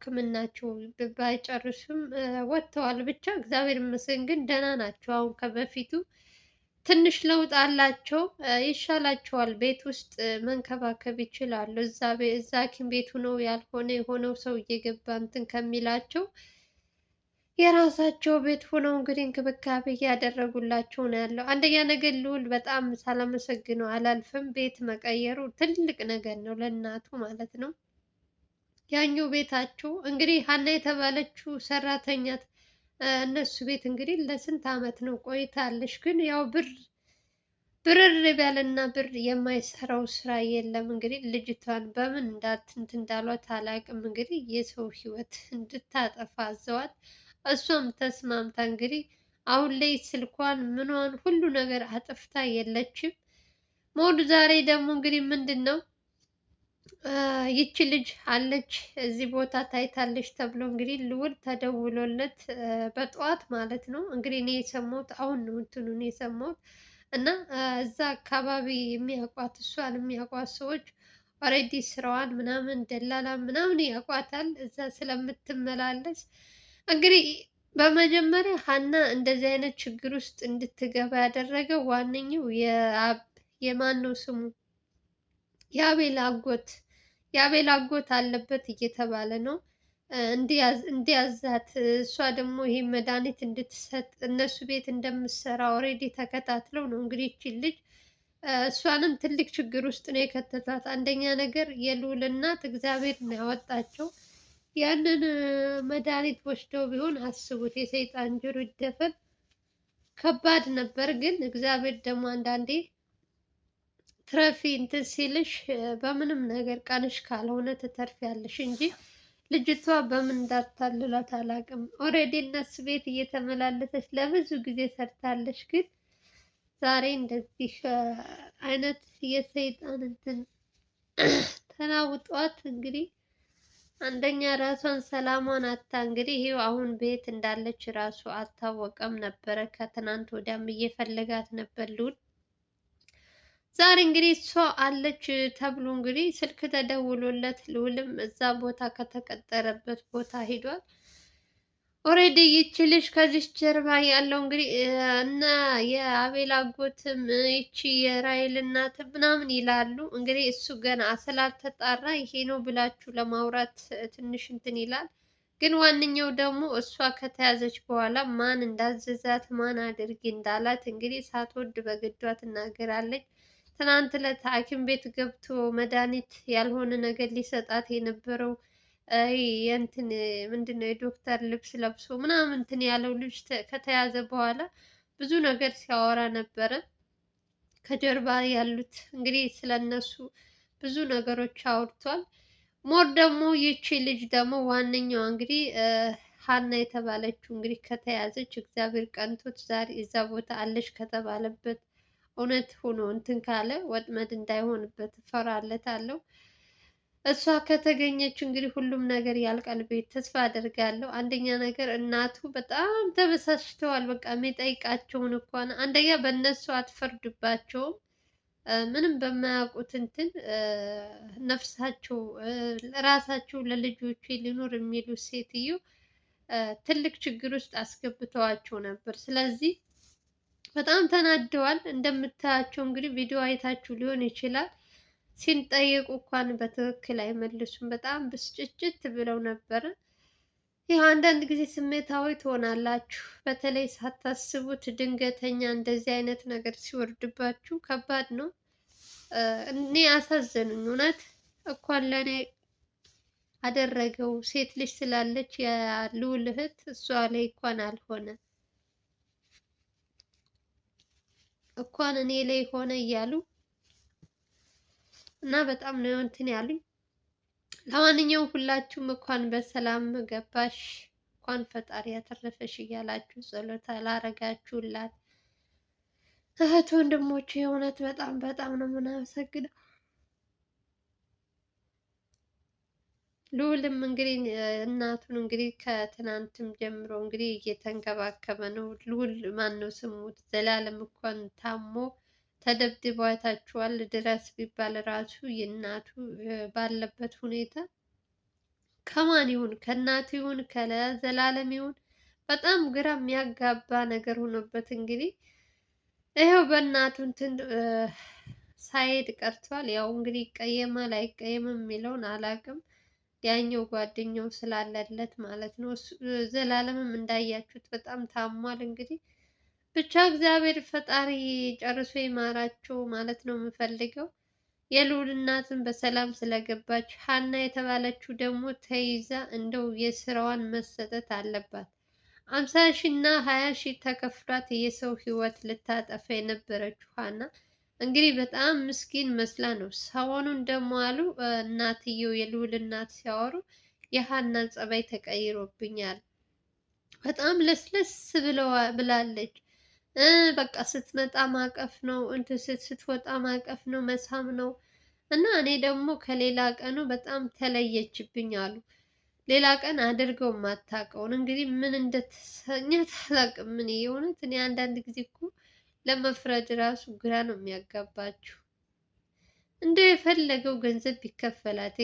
ሕክምናቸው ባይጨርሱም ወጥተዋል። ብቻ እግዚአብሔር ይመስገን ግን ደህና ናቸው። አሁን ከበፊቱ ትንሽ ለውጥ አላቸው። ይሻላቸዋል። ቤት ውስጥ መንከባከብ ይችላሉ። እዛ ሐኪም ቤት ሆነው ያልሆነ የሆነው ሰው እየገባ እንትን ከሚላቸው የራሳቸው ቤት ሆነው እንግዲህ እንክብካቤ እያደረጉላቸው ነው ያለው። አንደኛ ነገር ልዑል በጣም ሳላመሰግነው አላልፍም። ቤት መቀየሩ ትልቅ ነገር ነው ለእናቱ ማለት ነው። ያኛው ቤታቸው እንግዲህ ሀና የተባለችው ሰራተኛ እነሱ ቤት እንግዲህ ለስንት አመት ነው ቆይታለች። ግን ያው ብርር ቢያለና ብር የማይሰራው ስራ የለም። እንግዲህ ልጅቷን በምን እንትን እንዳሏት አላውቅም። እንግዲህ የሰው ህይወት እንድታጠፋ አዘዋት። እሷም ተስማምታ እንግዲህ አሁን ላይ ስልኳን ምኗን ሁሉ ነገር አጥፍታ የለችም። ሞድ ዛሬ ደግሞ እንግዲህ ምንድን ነው ይቺ ልጅ አለች እዚህ ቦታ ታይታለች ተብሎ እንግዲህ ልዑል ተደውሎለት በጠዋት ማለት ነው እንግዲህ እኔ የሰማሁት አሁን ነው እንትኑን የሰማሁት እና እዛ አካባቢ የሚያውቋት እሷን የሚያውቋት ሰዎች ኦልሬዲ ስራዋን ምናምን ደላላ ምናምን ያውቋታል እዛ ስለምትመላለስ እንግዲህ በመጀመሪያ ሀና እንደዚህ አይነት ችግር ውስጥ እንድትገባ ያደረገው ዋነኛው የማን ነው ስሙ የአቤል አጎት አለበት እየተባለ ነው እንዲያዛት እሷ ደግሞ ይሄ መድኃኒት እንድትሰጥ እነሱ ቤት እንደምትሰራ ኦልሬዲ ተከታትለው ነው እንግዲህ ይቺን ልጅ እሷንም ትልቅ ችግር ውስጥ ነው የከተታት። አንደኛ ነገር የልዑል እናት እግዚአብሔር ነው ያወጣቸው። ያንን መድኃኒት ወስደው ቢሆን አስቡት፣ የሰይጣን ጆሮ ይደፈን። ከባድ ነበር። ግን እግዚአብሔር ደግሞ አንዳንዴ ትረፊ እንትን ሲልሽ በምንም ነገር ቀንሽ ካልሆነ ትተርፊያለሽ እንጂ ልጅቷ በምን እንዳታልላት አላውቅም። ኦልሬዲ እነሱ ቤት እየተመላለሰች ለብዙ ጊዜ ሰርታለች። ግን ዛሬ እንደዚህ አይነት የሰይጣን እንትን ተናውጧት እንግዲህ አንደኛ ራሷን ሰላሟን አታ እንግዲህ ይሄው አሁን ቤት እንዳለች ራሱ አታወቀም ነበረ። ከትናንት ወዲያም እየፈለጋት ነበር ልዑል። ዛሬ እንግዲህ እሷ አለች ተብሎ እንግዲህ ስልክ ተደውሎለት ልዑልም እዛ ቦታ ከተቀጠረበት ቦታ ሄዷል። ኦልሬዲ ይቺ ልጅ ከዚች ጀርባ ያለው እንግዲህ እና የአቤል አጎትም ይቺ የራይል እናት ምናምን ይላሉ። እንግዲህ እሱ ገና ስላልተጣራ ይሄ ነው ብላችሁ ለማውራት ትንሽ እንትን ይላል። ግን ዋነኛው ደግሞ እሷ ከተያዘች በኋላ ማን እንዳዘዛት ማን አድርጊ እንዳላት እንግዲህ ሳትወድ በግዷ ትናገራለች። ትናንት ዕለት ሐኪም ቤት ገብቶ መድኃኒት ያልሆነ ነገር ሊሰጣት የነበረው የእንትን ምንድን ነው የዶክተር ልብስ ለብሶ ምናምን እንትን ያለው ልጅ ከተያዘ በኋላ ብዙ ነገር ሲያወራ ነበረ። ከጀርባ ያሉት እንግዲህ ስለነሱ ብዙ ነገሮች አውርቷል። ሞር ደግሞ ይቺ ልጅ ደግሞ ዋነኛዋ እንግዲህ ሀና የተባለችው እንግዲህ ከተያዘች እግዚአብሔር ቀንቶት ዛሬ እዛ ቦታ አለች ከተባለበት እውነት ሆኖ እንትን ካለ ወጥመድ እንዳይሆንበት እፈራለታለሁ። እሷ ከተገኘች እንግዲህ ሁሉም ነገር ያልቃል ብዬ ተስፋ አደርጋለሁ። አንደኛ ነገር እናቱ በጣም ተበሳጭተዋል። በቃ የሚጠይቃቸውን እንኳን አንደኛ በእነሱ አትፈርድባቸውም። ምንም በማያውቁት እንትን ነፍሳቸው ራሳቸው ለልጆቹ ሊኖር የሚሉ ሴትዮ ትልቅ ችግር ውስጥ አስገብተዋቸው ነበር። ስለዚህ በጣም ተናደዋል። እንደምታያቸው እንግዲህ ቪዲዮ አይታችሁ ሊሆን ይችላል። ሲንጠየቁ እንኳን በትክክል አይመልሱም። በጣም ብስጭጭት ብለው ነበረ። ይህ አንዳንድ ጊዜ ስሜታዊ ትሆናላችሁ። በተለይ ሳታስቡት ድንገተኛ እንደዚህ አይነት ነገር ሲወርድባችሁ ከባድ ነው። እኔ አሳዘኑኝ እውነት እንኳን ለእኔ አደረገው ሴት ልጅ ስላለች የልዑል እህት እሷ ላይ እንኳን አልሆነ እንኳን እኔ ላይ ሆነ እያሉ እና በጣም ነው እንትን ያሉኝ። ለማንኛውም ሁላችሁም እንኳን በሰላም ገባሽ እንኳን ፈጣሪ ያተረፈሽ እያላችሁ ጸሎት ላረጋችሁላት እህት ወንድሞቼ የእውነት በጣም በጣም ነው የምናመሰግነው። ልዑልም እንግዲህ እናቱን እንግዲህ ከትናንትም ጀምሮ እንግዲህ እየተንከባከበ ነው። ልዑል ማን ነው ስሙ ዘላለም እንኳን ታሞ ተደብድቦ አይታችኋል። ድረስ ቢባል ራሱ የእናቱ ባለበት ሁኔታ ከማን ይሁን ከእናቱ ይሁን ከዘላለም ይሁን በጣም ግራ የሚያጋባ ነገር ሆኖበት እንግዲህ ይኸው በእናቱ እንትን ሳይሄድ ቀርቷል። ያው እንግዲህ ይቀየማል አይቀየምም የሚለውን አላውቅም። ያኛው ጓደኛው ስላለለት ማለት ነው። ዘላለምም እንዳያችሁት በጣም ታሟል። እንግዲህ ብቻ እግዚአብሔር ፈጣሪ ጨርሶ ይማራቸው ማለት ነው የምፈልገው። የልዑል እናትን በሰላም ስለገባች፣ ሀና የተባለችው ደግሞ ተይዛ እንደው የስራዋን መሰጠት አለባት። 50 ሺህ እና 20 ሺህ ተከፍሏት የሰው ህይወት ልታጠፋ የነበረችው ሀና እንግዲህ በጣም ምስኪን መስላ ነው። ሰሞኑን ደግሞ አሉ እናትየው የልዑል እናት ሲያወሩ የሀና ጸባይ ተቀይሮብኛል፣ በጣም ለስለስ ብላለች። በቃ ስትመጣ ማቀፍ ነው፣ እንትን ስትወጣ ማቀፍ ነው፣ መሳም ነው። እና እኔ ደግሞ ከሌላ ቀኑ በጣም ተለየችብኝ አሉ። ሌላ ቀን አድርገው የማታውቀውን እንግዲህ ምን እንደተሰኘት አላውቅም። ምን የእውነት እኔ አንዳንድ ጊዜ እኮ ለመፍረድ ራሱ ግራ ነው የሚያጋባችሁ። እንደው የፈለገው ገንዘብ ቢከፈላት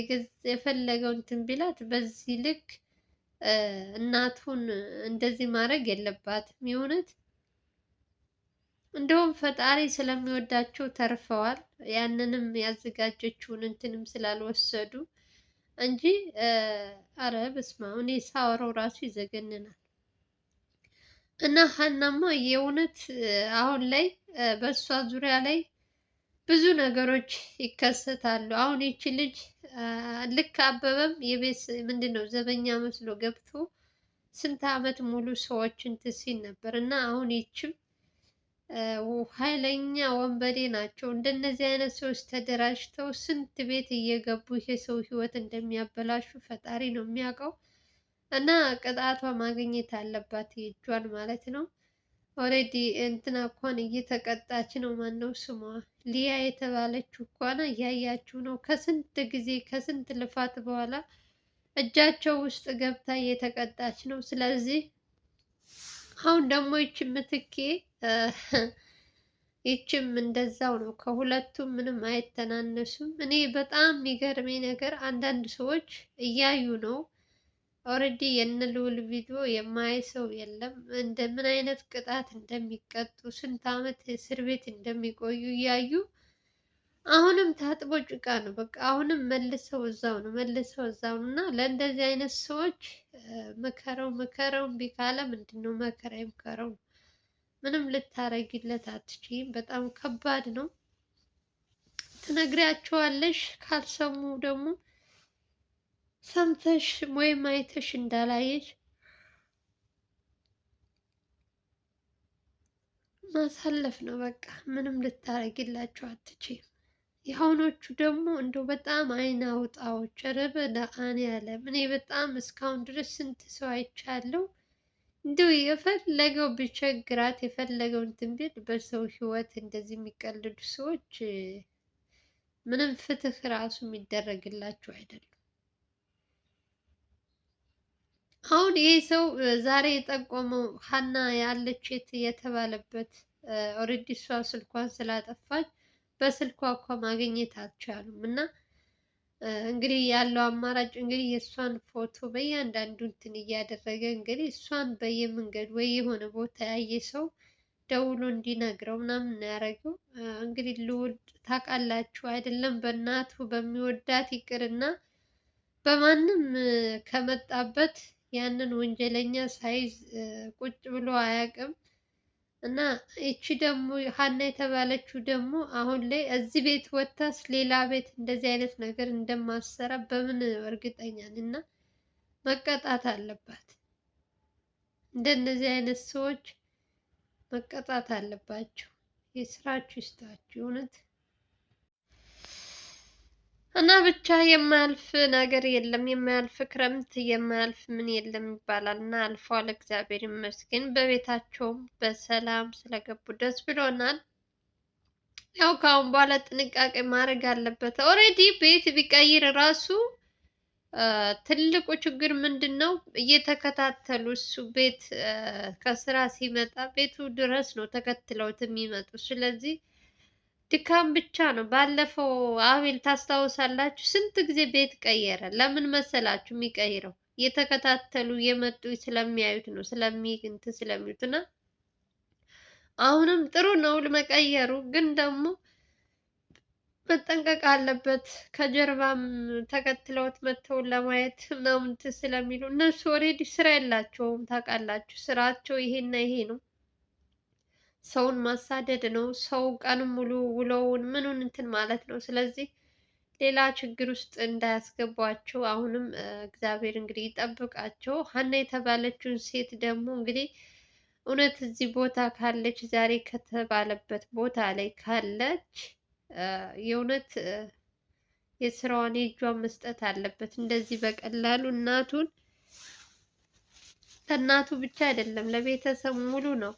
የፈለገው እንትን ቢላት በዚህ ልክ እናቱን እንደዚህ ማድረግ የለባትም የእውነት። እንደውም ፈጣሪ ስለሚወዳቸው ተርፈዋል። ያንንም ያዘጋጀችውን እንትንም ስላልወሰዱ እንጂ አረ በስመ አብ እኔ ሳወራው ራሱ ይዘገንናል። እና ሀናማ የእውነት አሁን ላይ በእሷ ዙሪያ ላይ ብዙ ነገሮች ይከሰታሉ። አሁን ይቺ ልጅ ልክ አበበም የቤት ምንድን ነው ዘበኛ መስሎ ገብቶ ስንት አመት ሙሉ ሰዎች እንትን ሲል ነበር እና አሁን ይችም ኃይለኛ ወንበዴ ናቸው። እንደነዚህ አይነት ሰዎች ተደራጅተው ስንት ቤት እየገቡ የሰው ህይወት እንደሚያበላሹ ፈጣሪ ነው የሚያውቀው። እና ቅጣቷ ማግኘት አለባት የእጇን ማለት ነው። ኦልሬዲ እንትና እንኳን እየተቀጣች ነው። ማነው ስሟ ሊያ የተባለችው እንኳን እያያችሁ ነው። ከስንት ጊዜ ከስንት ልፋት በኋላ እጃቸው ውስጥ ገብታ እየተቀጣች ነው። ስለዚህ አሁን ደግሞ ይቺ ምትኬ ይችም እንደዛው ነው። ከሁለቱም ምንም አይተናነሱም። እኔ በጣም የሚገርመኝ ነገር አንዳንድ ሰዎች እያዩ ነው። ኦልሬዲ የነ ልዑል ቪዲዮ የማያይ ሰው የለም። ምን አይነት ቅጣት እንደሚቀጡ ስንት አመት እስር ቤት እንደሚቆዩ እያዩ አሁንም ታጥቦ ጭቃ ነው። በቃ አሁንም መልሰው እዛው ነው መልሰው እዛው ነው። እና ለእንደዚህ አይነት ሰዎች ምከረው እምቢ ካለ ምንድን ነው መከራ ይምከረው ነው። ምንም ልታረጊለት አትችይም። በጣም ከባድ ነው። ትነግሪያቸዋለሽ፣ ካልሰሙ ደግሞ ሰምተሽ ወይም አይተሽ እንዳላየሽ ማሳለፍ ነው። በቃ ምንም ልታረጊላቸው አትችይም። የአሁኖቹ ደግሞ እንደው በጣም አይን አውጣዎች። ኧረ በመድኃኒዓለም እኔ በጣም እስካሁን ድረስ ስንት ሰው አይቻለሁ። እንደው የፈለገው ቢቸግራት የፈለገው እንትን ቢል በሰው ህይወት እንደዚህ የሚቀልዱ ሰዎች ምንም ፍትህ ራሱ የሚደረግላቸው አይደሉም። አሁን ይሄ ሰው ዛሬ የጠቆመው ሀና ያለች የተባለበት ኦልሬዲ እሷ ስልኳን ስላጠፋች በስልኳ እኮ ማግኘት አልቻሉም። እና እንግዲህ ያለው አማራጭ እንግዲህ የእሷን ፎቶ በእያንዳንዱ እንትን እያደረገ እንግዲህ እሷን በየመንገድ ወይ የሆነ ቦታ ያየ ሰው ደውሎ እንዲነግረው ምናምን ነው ያደረገው። እንግዲህ ልዑል ታውቃላችሁ አይደለም በእናቱ በሚወዳት ይቅርና በማንም ከመጣበት ያንን ወንጀለኛ ሳይዝ ቁጭ ብሎ አያውቅም። እና ይቺ ደግሞ ሀና የተባለችው ደግሞ አሁን ላይ እዚህ ቤት ወጥታስ ሌላ ቤት እንደዚህ አይነት ነገር እንደማሰራ በምን እርግጠኛ ነኝ? እና መቀጣት አለባት። እንደነዚህ አይነት ሰዎች መቀጣት አለባቸው። የስራችሁ ይስጣችሁ እውነት። እና ብቻ የማያልፍ ነገር የለም፣ የማያልፍ ክረምት የማያልፍ ምን የለም ይባላል እና አልፏል። እግዚአብሔር ይመስገን። በቤታቸውም በሰላም ስለገቡ ደስ ብሎናል። ያው ከአሁን በኋላ ጥንቃቄ ማድረግ አለበት። ኦልሬዲ ቤት ቢቀይር ራሱ ትልቁ ችግር ምንድን ነው? እየተከታተሉ እሱ ቤት ከስራ ሲመጣ ቤቱ ድረስ ነው ተከትለውት የሚመጡ። ስለዚህ ድካም ብቻ ነው። ባለፈው አቤል ታስታውሳላችሁ? ስንት ጊዜ ቤት ቀየረ። ለምን መሰላችሁ የሚቀይረው? እየተከታተሉ የመጡ ስለሚያዩት ነው፣ እንትን ስለሚሉት እና አሁንም ጥሩ ነው ለመቀየሩ፣ ግን ደግሞ መጠንቀቅ አለበት። ከጀርባም ተከትለውት መጥተው ለማየት ምናምን እንትን ስለሚሉ እነሱ ኦልሬዲ ስራ የላቸውም ታውቃላችሁ። ስራቸው ይሄና ይሄ ነው። ሰውን ማሳደድ ነው። ሰው ቀን ሙሉ ውሎውን ምኑን እንትን ማለት ነው። ስለዚህ ሌላ ችግር ውስጥ እንዳያስገቧቸው አሁንም እግዚአብሔር እንግዲህ ይጠብቃቸው። ሀና የተባለችውን ሴት ደግሞ እንግዲህ እውነት እዚህ ቦታ ካለች ዛሬ ከተባለበት ቦታ ላይ ካለች የእውነት የስራዋን የእጇን መስጠት አለበት። እንደዚህ በቀላሉ ለእናቱ ብቻ አይደለም ለቤተሰብ ሙሉ ነው።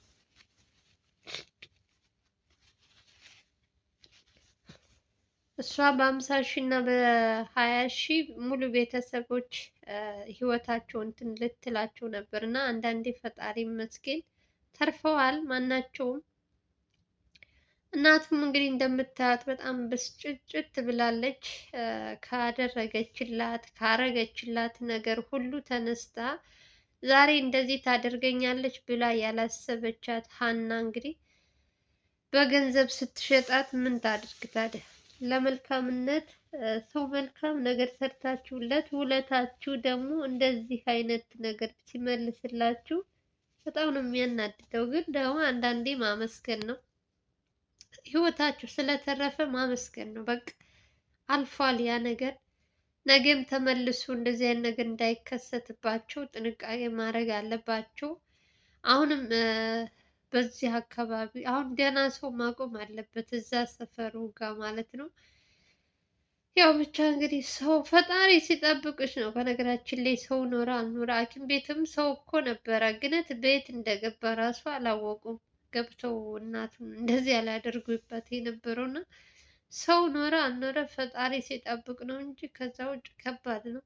እሷ በ50 ሺህ እና በ20 ሺህ ሙሉ ቤተሰቦች ህይወታቸውን እንትን ልትላቸው ነበር እና አንዳንዴ ፈጣሪ ይመስገን ተርፈዋል ማናቸውም። እናቱም እንግዲህ እንደምታዩት በጣም ብስጭጭት ብላለች። ካረገችላት ነገር ሁሉ ተነስታ ዛሬ እንደዚህ ታደርገኛለች ብላ ያላሰበቻት ሀና እንግዲህ በገንዘብ ስትሸጣት ምን ታድርግ ታዲያ? ለመልካምነት ሰው መልካም ነገር ሰርታችሁለት ውለታችሁ ደግሞ እንደዚህ አይነት ነገር ሲመልስላችሁ በጣም ነው የሚያናድደው። ግን ደግሞ አንዳንዴ ማመስገን ነው። ህይወታችሁ ስለተረፈ ማመስገን ነው። በቃ አልፏል ያ ነገር። ነገም ተመልሶ እንደዚህ አይነት ነገር እንዳይከሰትባቸው ጥንቃቄ ማድረግ አለባቸው። አሁንም በዚህ አካባቢ አሁን ደህና ሰው ማቆም አለበት እዛ ሰፈሩ ጋር ማለት ነው። ያው ብቻ እንግዲህ ሰው ፈጣሪ ሲጠብቅሽ ነው። በነገራችን ላይ ሰው ኖረ አልኖረ ሐኪም ቤትም ሰው እኮ ነበረ፣ ግነት ቤት እንደገባ ራሱ አላወቁም። ገብተው እናቱን እንደዚህ ያላደርጉበት የነበረው እና ሰው ኖረ አልኖረ ፈጣሪ ሲጠብቅ ነው እንጂ ከዛ ውጭ ከባድ ነው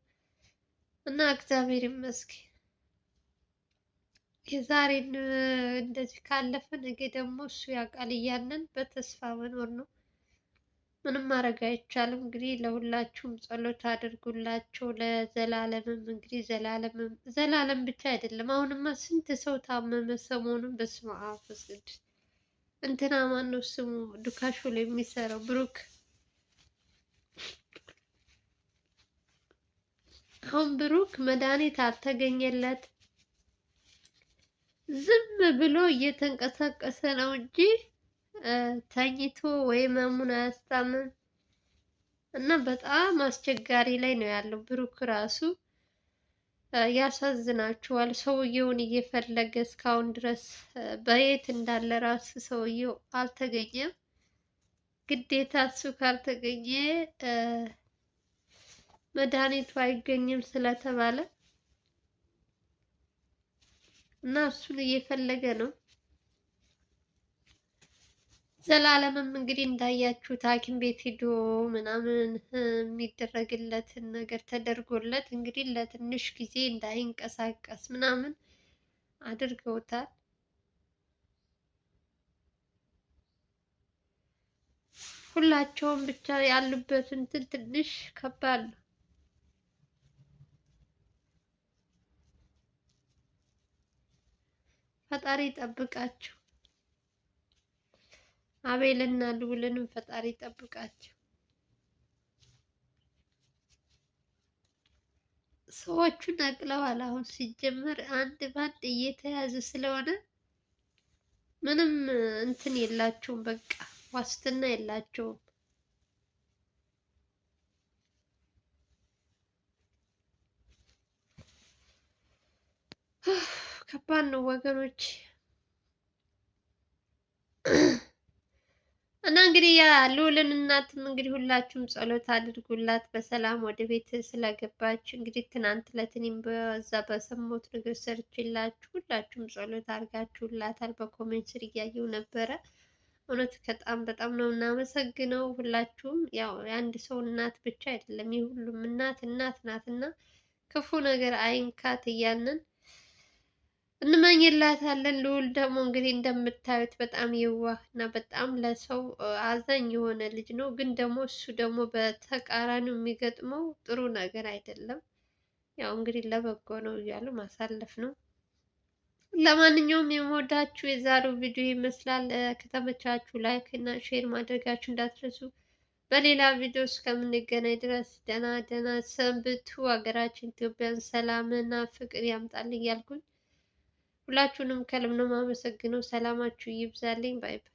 እና እግዚአብሔር ይመስገን። የዛሬን እንደዚህ ካለፈ ነገ ደግሞ እሱ ያውቃል እያለን በተስፋ መኖር ነው። ምንም ማድረግ አይቻልም። እንግዲህ ለሁላችሁም ጸሎት አድርጉላቸው። ለዘላለምም እንግዲህ ዘላለም ብቻ አይደለም። አሁንማ ስንት ሰው ታመመ ሰሞኑን። በስመ አብ ወወልድ እንትና ማን ነው ስሙ ዱካሾ ላይ የሚሰራው ብሩክ። አሁን ብሩክ መድኃኒት አልተገኘለት ዝም ብሎ እየተንቀሳቀሰ ነው እንጂ ተኝቶ ወይ ህመሙን አያስታምም። እና በጣም አስቸጋሪ ላይ ነው ያለው ብሩክ ራሱ። ያሳዝናችኋል። ሰውየውን እየፈለገ እስካሁን ድረስ በየት እንዳለ ራሱ ሰውየው አልተገኘም። ግዴታ እሱ ካልተገኘ መድኃኒቱ አይገኝም ስለተባለ እና እሱን እየፈለገ ነው። ዘላለምም እንግዲህ እንዳያችሁት ሐኪም ቤት ሄዶ ምናምን የሚደረግለትን ነገር ተደርጎለት እንግዲህ ለትንሽ ጊዜ እንዳይንቀሳቀስ ምናምን አድርገውታል። ሁላቸውም ብቻ ያሉበት እንትን ትንሽ ከባድ ነው። ፈጣሪ ይጠብቃቸው። አቤልና ልዑልንም ፈጣሪ ይጠብቃቸው። ሰዎቹ ነቅለዋል። አሁን ሲጀመር አንድ ባንድ እየተያዘ ስለሆነ ምንም እንትን የላቸውም። በቃ ዋስትና የላቸውም። ከባድ ነው ወገኖች። እና እንግዲህ ያ ልዑልን እናትም እንግዲህ ሁላችሁም ጸሎት አድርጉላት በሰላም ወደ ቤት ስለገባች። እንግዲህ ትናንት ለትኔም በዛ በሰማሁት ነገር ሰርችላችሁ ሁላችሁም ጸሎት አድርጋችሁላታል። በኮሜንት ስር እያየው ነበረ። እውነት በጣም ነው እናመሰግነው ሁላችሁም። ያው የአንድ ሰው እናት ብቻ አይደለም የሁሉም እናት ናት እና ክፉ ነገር አይንካት እያልን እንመኝላታለን። ልዑል ደግሞ እንግዲህ እንደምታዩት በጣም የዋህ እና በጣም ለሰው አዛኝ የሆነ ልጅ ነው። ግን ደግሞ እሱ ደግሞ በተቃራኒው የሚገጥመው ጥሩ ነገር አይደለም። ያው እንግዲህ ለበጎ ነው እያሉ ማሳለፍ ነው። ለማንኛውም የምወዳችሁ የዛሬው ቪዲዮ ይመስላል። ከተመቻችሁ ላይክ እና ሼር ማድረጋችሁ እንዳትረሱ። በሌላ ቪዲዮ እስከምንገናኝ ድረስ ደህና ደህና ሰንብቱ። ሀገራችን ኢትዮጵያን ሰላምና ፍቅር ያምጣልኝ እያልኩኝ ሁላችሁንም ከልብ ነው የማመሰግነው። ሰላማችሁ ይብዛልኝ። ባይ ባይ።